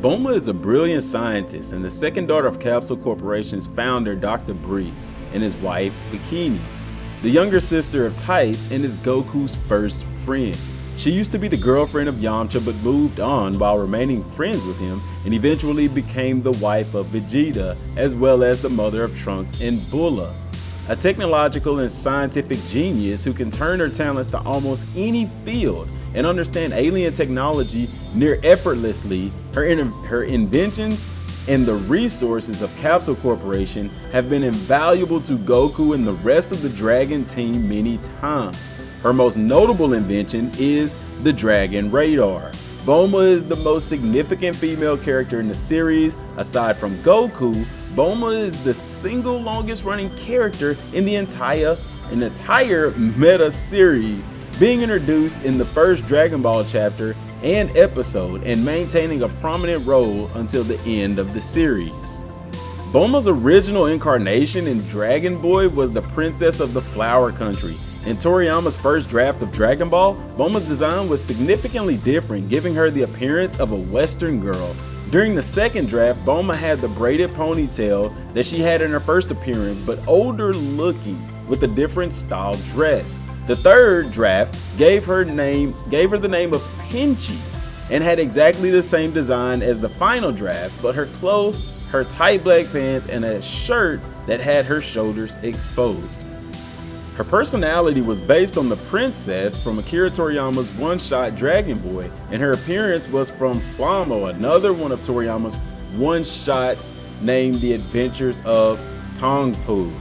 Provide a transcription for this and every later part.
Bulma is a brilliant scientist and the second daughter of Capsule Corporation's founder Dr. Breeze and his wife Bikini, the younger sister of Tights and is Goku's first friend. She used to be the girlfriend of Yamcha but moved on while remaining friends with him and eventually became the wife of Vegeta as well as the mother of Trunks and Bulma. A technological and scientific genius who can turn her talents to almost any field and understand alien technology near effortlessly, her inventions and the resources of Capsule Corporation have been invaluable to Goku and the rest of the Dragon team many times. Her most notable invention is the Dragon Radar. Bulma is the most significant female character in the series. Aside from Goku, Bulma is the single longest running character in the entire meta series, being introduced in the first Dragon Ball chapter and episode and maintaining a prominent role until the end of the series. Bulma's original incarnation in Dragon Boy was the Princess of the Flower Country. In Toriyama's first draft of Dragon Ball, Bulma's design was significantly different, giving her the appearance of a Western girl. During the second draft, Bulma had the braided ponytail that she had in her first appearance, but older looking with a different style dress. The third draft gave her the name of Pinchy and had exactly the same design as the final draft, but her clothes, her tight black pants, and a shirt that had her shoulders exposed. Her personality was based on the princess from Akira Toriyama's one-shot Dragon Boy, and her appearance was from Flamo, another one of Toriyama's one-shots named The Adventures of Tongpu.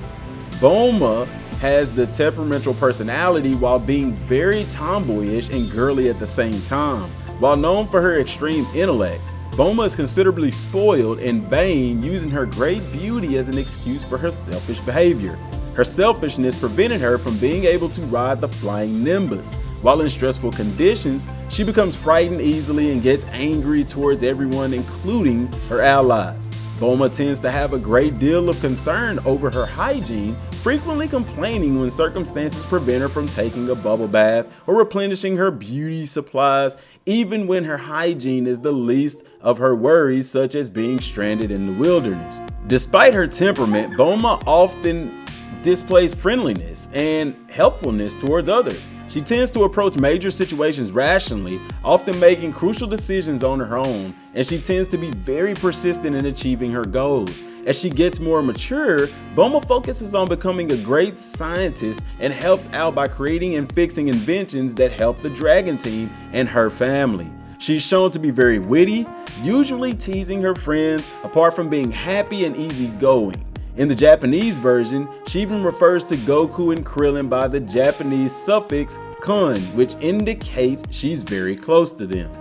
Bulma has the temperamental personality while being very tomboyish and girly at the same time. While known for her extreme intellect, Bulma is considerably spoiled and vain, using her great beauty as an excuse for her selfish behavior. Her selfishness prevented her from being able to ride the flying Nimbus. While in stressful conditions, she becomes frightened easily and gets angry towards everyone, including her allies. Bulma tends to have a great deal of concern over her hygiene, frequently complaining when circumstances prevent her from taking a bubble bath or replenishing her beauty supplies, even when her hygiene is the least of her worries, such as being stranded in the wilderness. Despite her temperament, Bulma often displays friendliness and helpfulness towards others. She tends to approach major situations rationally, often making crucial decisions on her own, and she tends to be very persistent in achieving her goals. As she gets more mature, Bulma focuses on becoming a great scientist and helps out by creating and fixing inventions that help the Dragon team and her family. She's shown to be very witty, usually teasing her friends, apart from being happy and easygoing. In the Japanese version, she even refers to Goku and Krillin by the Japanese suffix kun, which indicates she's very close to them.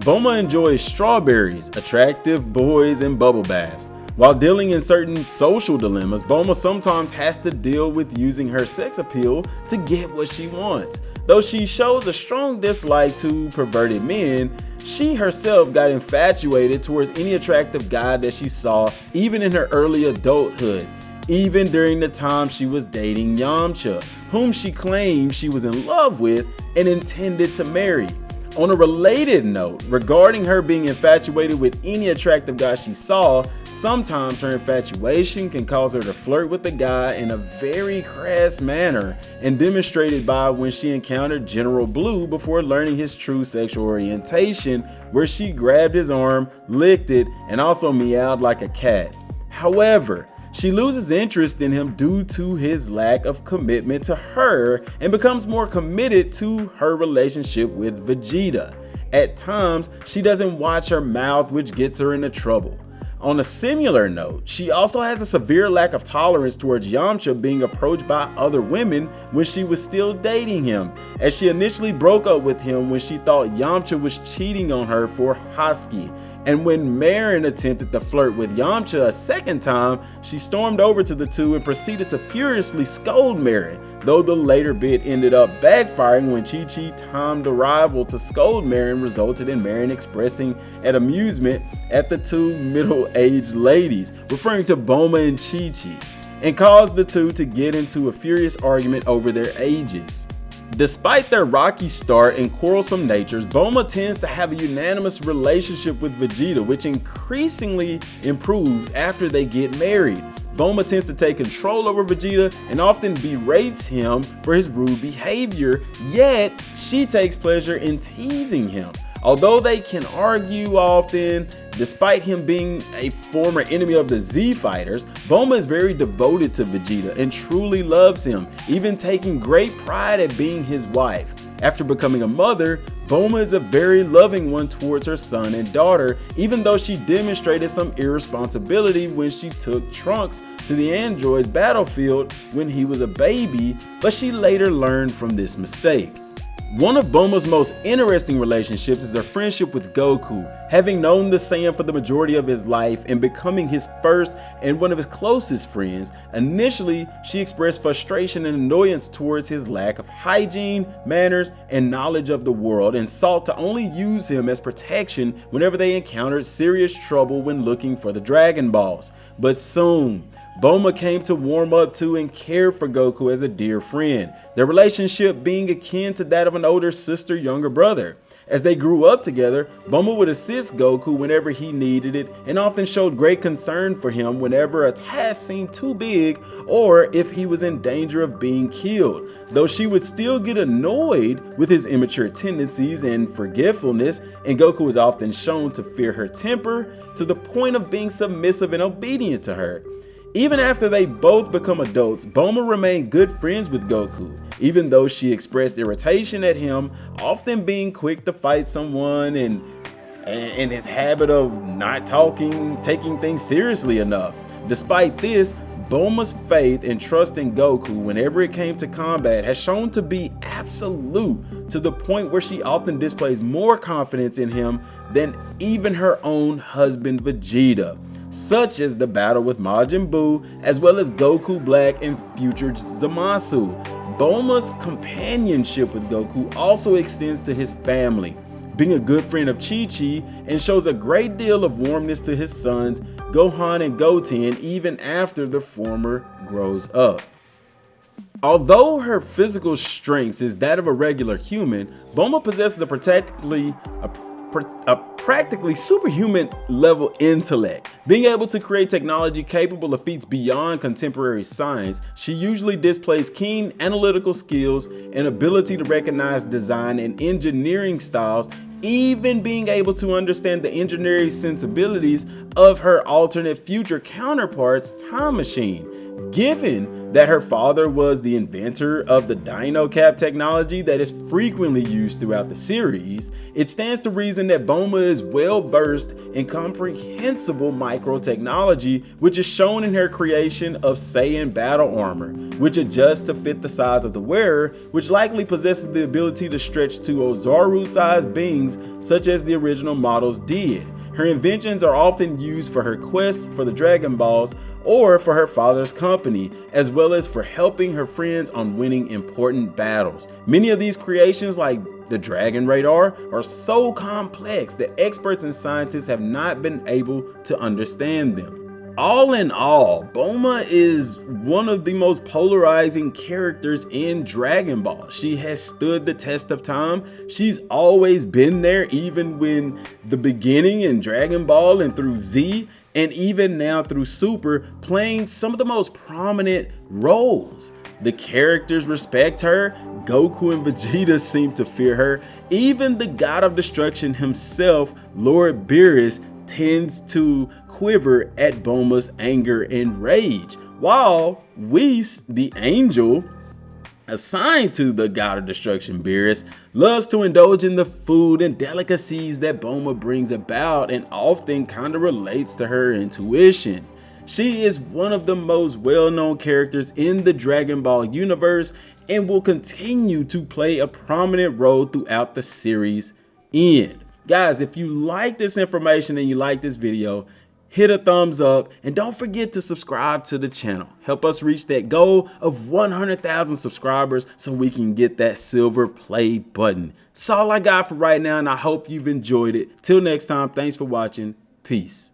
Bulma enjoys strawberries, attractive boys, and bubble baths. While dealing in certain social dilemmas, Bulma sometimes has to deal with using her sex appeal to get what she wants. Though she shows a strong dislike to perverted men, she herself got infatuated towards any attractive guy that she saw, even in her early adulthood, even during the time she was dating Yamcha, whom she claimed she was in love with and intended to marry. On a related note, regarding her being infatuated with any attractive guy she saw, sometimes her infatuation can cause her to flirt with the guy in a very crass manner, and demonstrated by when she encountered General Blue before learning his true sexual orientation, where she grabbed his arm, licked it, and also meowed like a cat. However, she loses interest in him due to his lack of commitment to her and becomes more committed to her relationship with Vegeta. At times, she doesn't watch her mouth, which gets her into trouble. On a similar note, she also has a severe lack of tolerance towards Yamcha being approached by other women when she was still dating him, as she initially broke up with him when she thought Yamcha was cheating on her for Husky. And when Marin attempted to flirt with Yamcha a second time, she stormed over to the two and proceeded to furiously scold Marin, though the later bit ended up backfiring when Chi-Chi timed arrival to scold Marin resulted in Marin expressing an amusement at the two middle-aged ladies, referring to Bulma and Chi-Chi, and caused the two to get into a furious argument over their ages. Despite their rocky start and quarrelsome natures, Bulma tends to have a unanimous relationship with Vegeta, which increasingly improves after they get married. Bulma tends to take control over Vegeta and often berates him for his rude behavior, yet she takes pleasure in teasing him. Although they can argue often, despite him being a former enemy of the Z Fighters, Bulma is very devoted to Vegeta and truly loves him, even taking great pride at being his wife. After becoming a mother, Bulma is a very loving one towards her son and daughter, even though she demonstrated some irresponsibility when she took Trunks to the android's battlefield when he was a baby, but she later learned from this mistake. One of Bulma's most interesting relationships is her friendship with Goku. Having known the Saiyan for the majority of his life and becoming his first and one of his closest friends, initially she expressed frustration and annoyance towards his lack of hygiene, manners, and knowledge of the world, and sought to only use him as protection whenever they encountered serious trouble when looking for the Dragon Balls. But soon, Bulma came to warm up to and care for Goku as a dear friend, their relationship being akin to that of an older sister, younger brother. As they grew up together, Bulma would assist Goku whenever he needed it and often showed great concern for him whenever a task seemed too big or if he was in danger of being killed. Though she would still get annoyed with his immature tendencies and forgetfulness, and Goku was often shown to fear her temper to the point of being submissive and obedient to her. Even after they both become adults, Bulma remained good friends with Goku, even though she expressed irritation at him, often being quick to fight someone and his habit of not taking things seriously enough. Despite this, Bulma's faith and trust in Goku whenever it came to combat has shown to be absolute, to the point where she often displays more confidence in him than even her own husband Vegeta, such as the battle with Majin Buu, as well as Goku Black and future Zamasu. Bulma's companionship with Goku also extends to his family, being a good friend of Chi-Chi, and shows a great deal of warmness to his sons, Gohan and Goten, even after the former grows up. Although her physical strength is that of a regular human, Bulma possesses a practically superhuman level intellect. Being able to create technology capable of feats beyond contemporary science, she usually displays keen analytical skills and ability to recognize design and engineering styles, even being able to understand the engineering sensibilities of her alternate future counterpart's time machine. Given that her father was the inventor of the Dino Cap technology that is frequently used throughout the series, it stands to reason that Bulma is well versed in comprehensible microtechnology, which is shown in her creation of Saiyan battle armor, which adjusts to fit the size of the wearer, which likely possesses the ability to stretch to Ozaru-sized beings such as the original models did. Her inventions are often used for her quest for the Dragon Balls or for her father's company, as well as for helping her friends on winning important battles. Many of these creations, like the Dragon Radar, are so complex that experts and scientists have not been able to understand them. All in all, Bulma is one of the most polarizing characters in Dragon Ball. She has stood the test of time. She's always been there, even when the beginning in Dragon Ball and through Z, and even now through Super, playing some of the most prominent roles. The characters respect her. Goku and Vegeta seem to fear her. Even the God of Destruction himself, Lord Beerus, tends to quiver at Bulma's anger and rage, while Whis, the angel assigned to the God of Destruction, Beerus, loves to indulge in the food and delicacies that Bulma brings about and often kind of relates to her intuition. She is one of the most well-known characters in the Dragon Ball universe and will continue to play a prominent role throughout the series end. Guys, if you like this information and you like this video, hit a thumbs up and don't forget to subscribe to the channel. Help us reach that goal of 100,000 subscribers so we can get that silver play button. That's all I got for right now, and I hope you've enjoyed it. Till next time, thanks for watching. Peace.